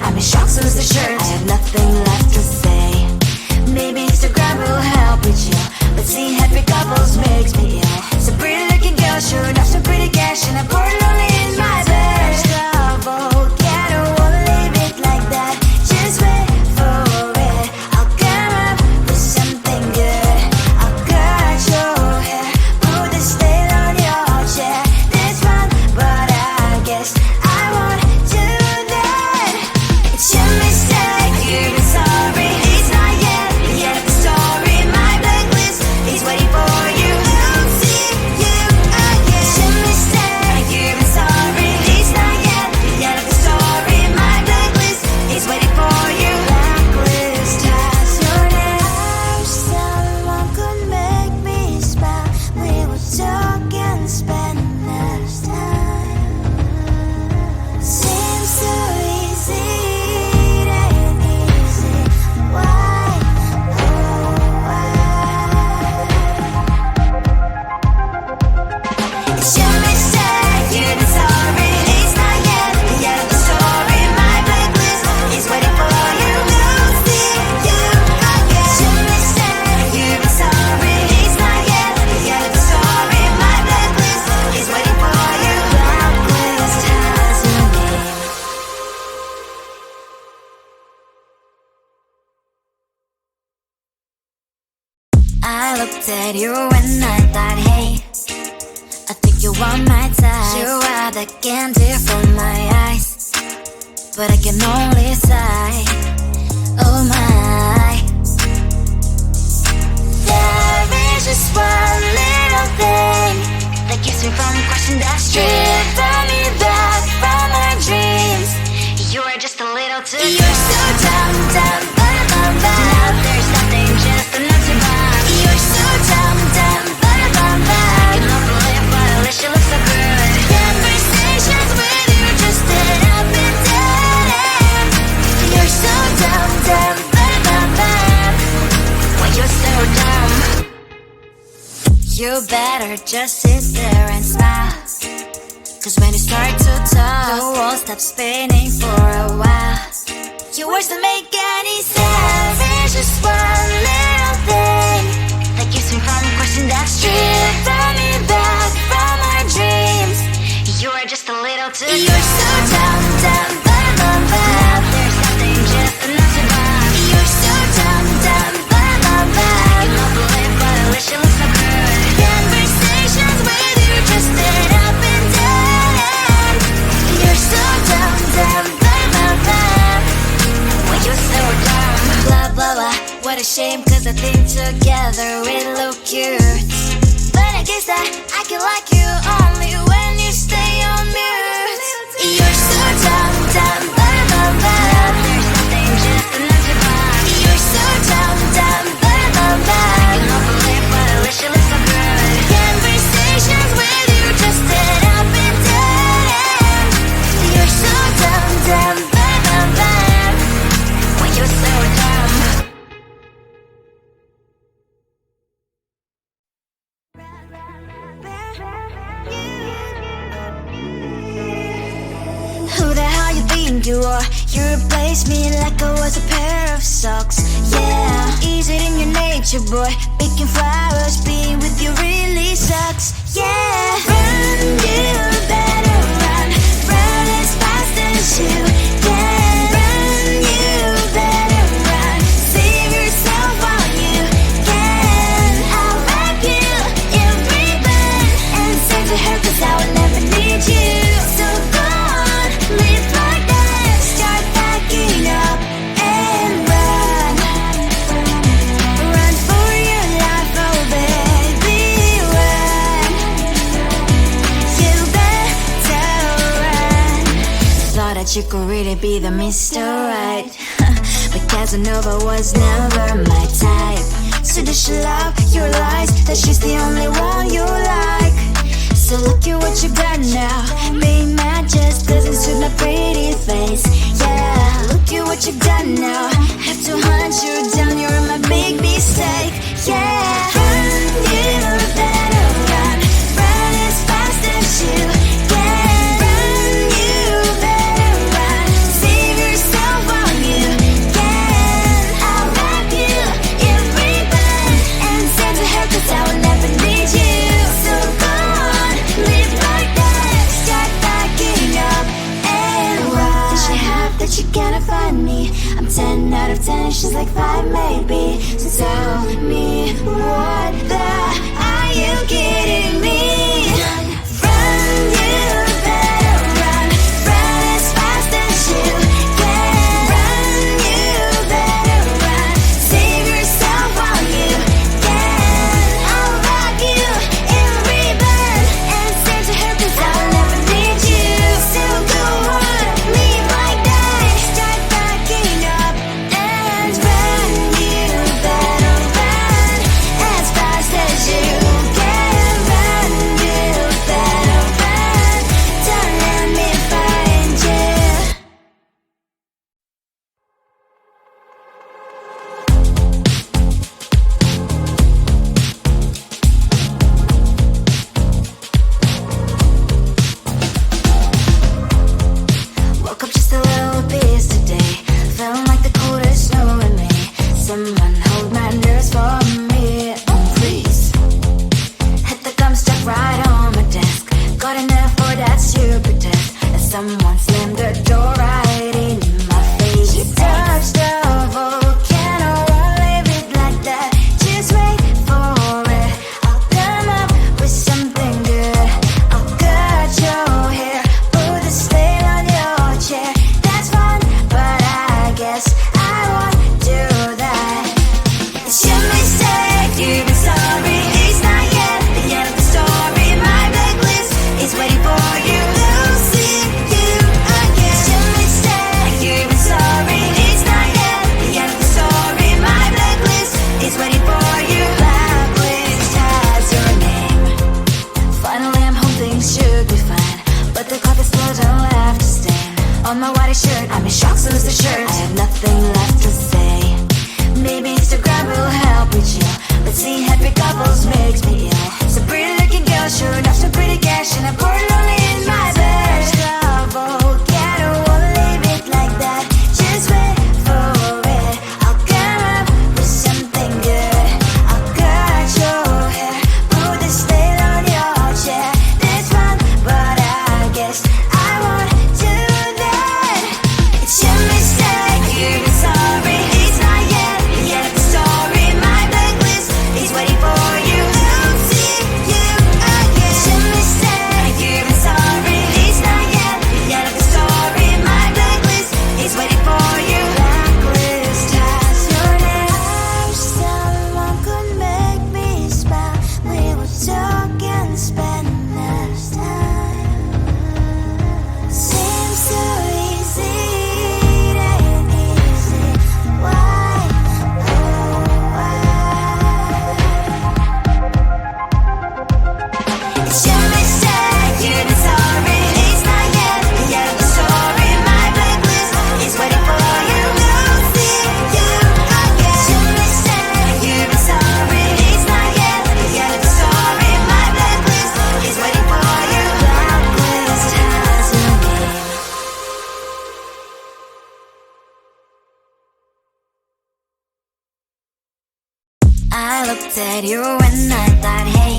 I'm in shock, so lose the shirt. I have nothing left to say. Maybe Instagram will help with you, but seeing happy couples makes me ill. Some pretty looking girl showing off some pretty cash, and I'm bored lonely in my bed. Trouble, yeah, I don't wanna leave it like that. Just wait for it. I'll come up with something good. I'll cut your hair, put the stain on your chair. That's fun, but I guess I won't do that. It's your mistake, you've been sorry. It's not yet the end of the story. My blacklist is waiting for you. I'll see you again. It's your mistake, you've been sorry. It's not yet the end of the story. My blacklist is waiting for you. Blacklist has your name. I wish someone could make me smile. We would talk and spend less time. Seems so easy, it ain't easy. Why? Oh, why? It's your mistake, you've been sorry. It's not yet the end of the story. My blacklist is waiting for you. I'll see you again. It's your mistake, you've been sorry. It's not yet the end of the story. My blacklist is waiting for you. Blacklist has your name. I looked at you and I thought, hey, I think you are my type. You are the candy from my eyes, but I can only sigh. Oh my. There is just one little thing that keeps me from crossing that street. Driven me back from my dreams. You are just a little too good. You're so dumb, dumb, now there's nothing, just enough to buy. You're so dumb, dumb, I cannot believe, but at least you look so good. Conversations with you just end up in dead end. You're so dumb, why you're so dumb. You better just sit there and smile, cause when you start to talk, the world stops spinning for a while. Your words don't make any sense. There's just one little thing that keeps me from crossing that street. Driven me back from our dreams. You are just a little too good. You're so dumb, now there's nothing, just enough to buy. You're so dumb, I cannot believe, but at least you look so good. Conversations with you just end up in dead end. You're so dumb, why you're so dumb. Blah blah blah, what a shame, cause I think together we look cute. But I guess that I can like you only when you stay on mute. You're so dumb, there's nothing, just enough to buy. You're so dumb, I cannot believe, but at least you look so good. Conversations with you just end up in dead end. You're so dumb, why you're so dumb. Who the hell you think you are? You replaced me like I was a pair of socks. Yeah, is it in your nature, boy? Picking flowers, being with you really sucks. Yeah, run, you better run. Run as fast as you can. Run, you better run. Save yourself while you can. I'll wrap you in ribbon and send to her, cause I will never need you. So go on, live like that. Start packing up and run. Run for your life, oh baby, run. You better run. Thought that you could really be the Mr. Right, but Casanova was never my type. So does she love your lies, that she's the only one you like? So look at what you got now. Being mad just doesn't suit my pretty face. Yeah, look at what you got now. Have to hunt you down, you're my big mistake. Yeah, run, you better run. Run as fast as you can. Run, you better run. Save yourself me. I'm 10 out of 10, she's like 5 maybe. So tell me, what the are you kidding me? Run, you better run. Run as fast as you can. Run, you better run. Save yourself while you can. I'll rock you in rebirth and send to her 'cause I'll never need you. So go on, leave like that. Start backing up and run. You better run as fast as you can. Run, you better run. Don't let me find you. Woke up just a little pissed today. Feeling like the coldest snow in me. Someone hold my nerves for me, oh please. Hit the gum stuck right on my desk. Got enough for that stupid test. And someone slammed the door right in my face. You touched the volcano, won't leave it like that. Just wait for it. I'll come up with something good. I'll cut your hair, put the stain on your chair. That's fun, but I guess I won't do that. It's your mistake, you've been sorry. It's not yet the end of the story. My blacklist is waiting for you. I'll see you again. It's your mistake, you've been sorry. It's not yet the end of the story. My blacklist is waiting for you. Blacklist has your name. Finally, I'm home, things should be fine. But the clock is still don't left to stain. On my white shirt, I'm in shock, so is the shirt. I have nothing left to say. Maybe Instagram will help me chill, but seeing happy couples makes me ill. Some pretty looking girl, sure enough, some pretty cash, and I'm bored lonely in my bed. Volcano, won't leave it like that. Just wait for it. I'll come up with something good. I'll cut your hair, put the stain on your chair. That's fun, but I guess I won't do that. It's your mistake, you've been sorry. It's not yet the end of the story. My blacklist is waiting for you. I'll see you again. It's your mistake, you've been sorry. It's not yet the end of the story. My blacklist is waiting for you. Blacklist has your name. I wish someone could make me smile. We would talk and spend less time. Seems so easy, it ain't easy. Why, oh why? It's your mistake, you've been sorry. It's not yet the end of the story. My blacklist is waiting for you. I'll see you again. It's your mistake, you've been sorry. It's not yet the end of the story. My blacklist is waiting for you. Blacklist has your name. I looked at you and I thought, hey,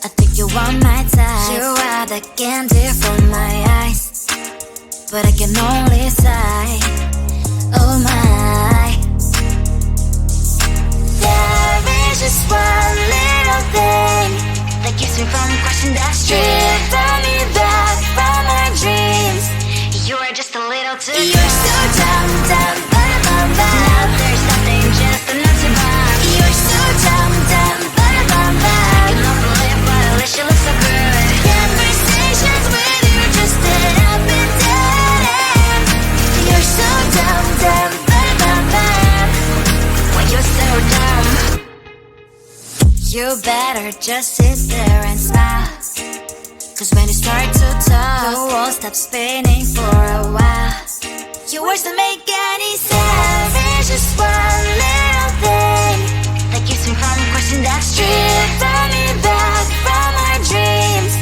I think you want my type. You are the candy from my eyes, but I can only sigh. Oh my, there is just one little thing that keeps me from crossing that street. Drive me back from my dreams. You are just a little too good. You're so dumb, dumb, now there's nothing, just enough to bomb. You're so dumb, dumb, I cannot believe, but at least you look so good. Conversations with you just end up in dead end. You're so dumb, when you're so dumb. You better just sit there and smile, 'cause when you start to talk, the world stops spinning for a while. Your words don't make any sense. There's just one little thing that keeps me from crossing that street. Turn me back from my dreams.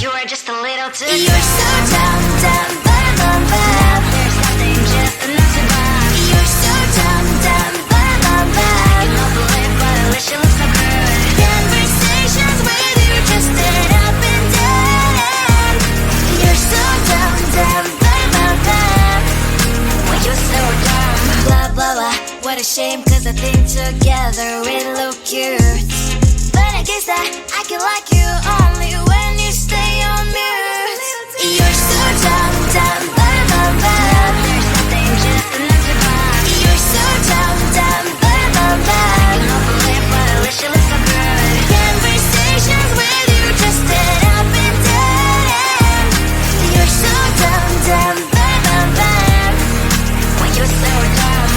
You are just a little too good. You're so dumb, now there's nothing, just enough to bomb. You're so dumb, I cannot believe, but at least you look so good. Conversations with you just end up in dead end. You're so dumb, when you're so What a shame, cause I think together we look cute. But I guess that I can like you only when you stay on mute. You're so dumb, dumb, bum. There's nothing just enough to buy. You're so dumb, dumb, bum. I cannot believe what I wish you looked so good. Conversations with you just end up in dead end. You're so dumb, dumb, bum. When you're so dumb.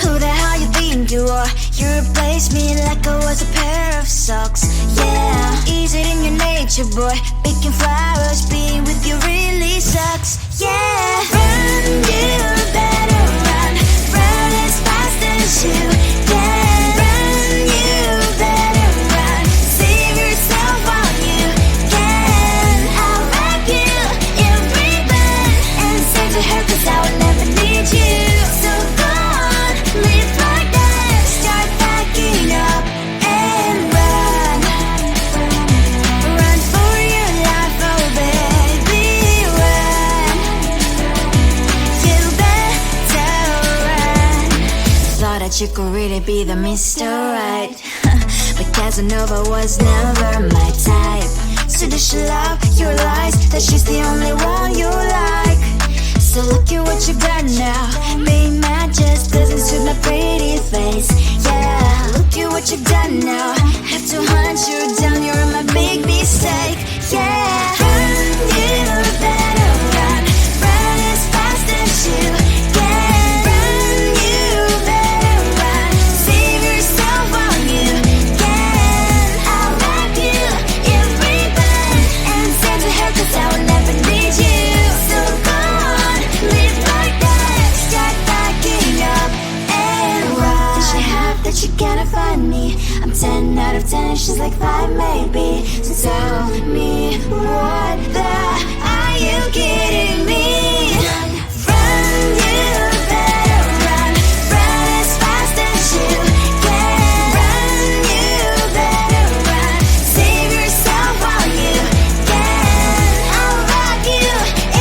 Who the hell you think you are? You replaced me like I was a pair of socks. Yeah, is it in your nature, boy? Picking flowers, being with you really sucks. Yeah, run, you better run. Run as fast as you can. Run, you better run. Save yourself while you can. I'll wrap you in ribbon and say to her, cause I will never need you. So go on, live like that. Start packing up and run. Run for your life, oh baby, run. You better run. Thought that you could really be the Mr. Right. But Casanova was never my type. So does she love your lies? That she's the only one you like. So look at what you've done now. Being mad just doesn't suit my pretty face. Yeah, look at what you've done now. Have to hunt you down, you're my big mistake. Yeah, run, you better run. Run as fast as you can. Run, you better run. Save yourself while you can. I'll wrap you in ribbon and send to her, cause I will never need you. So go on, live like that. Start packing up and run. Does she have that she cannot find me? I'm 10 out of 10, she's like 5 maybe. So tell me, what the are you kidding me? Run, you better run. Run as fast as you can. Run, you better run. Save yourself while you can. I'll wrap you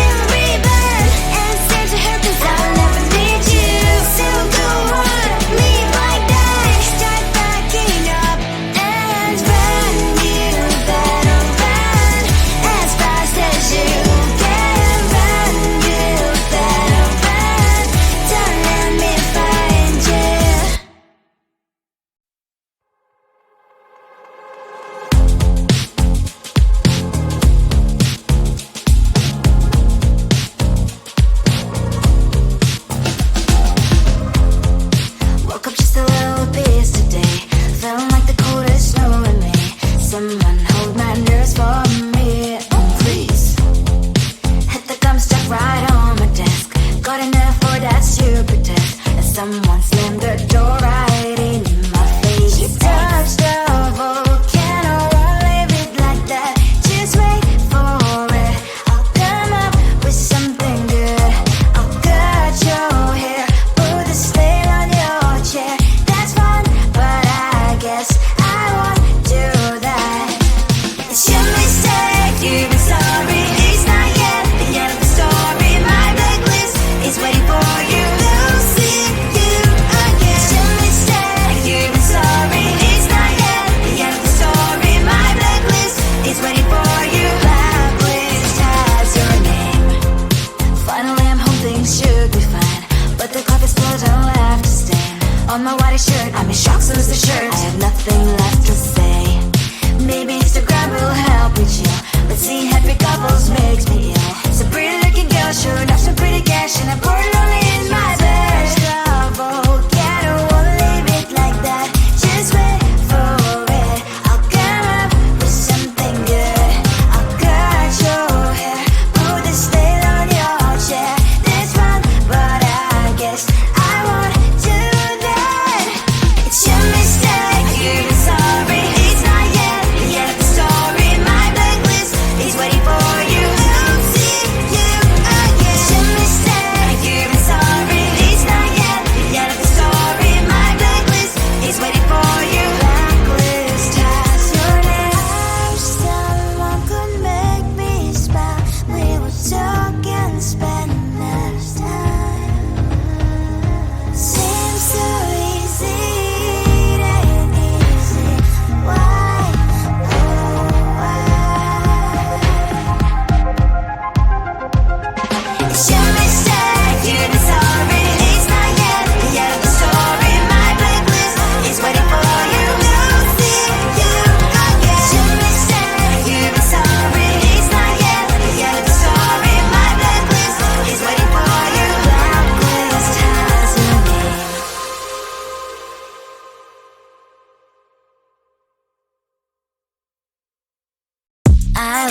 in ribbon and send to her, cause I will never need you. So go on, live like that. Start packing up and run. You better run as fast as you can. Run,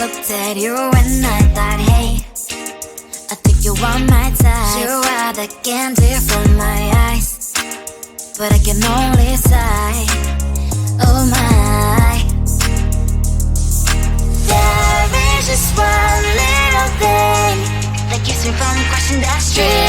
looked at you and I thought, hey, I think you are my type. You are the candy from my eyes, but I can only sigh, oh my. There is just one little thing that keeps me from crossing that street.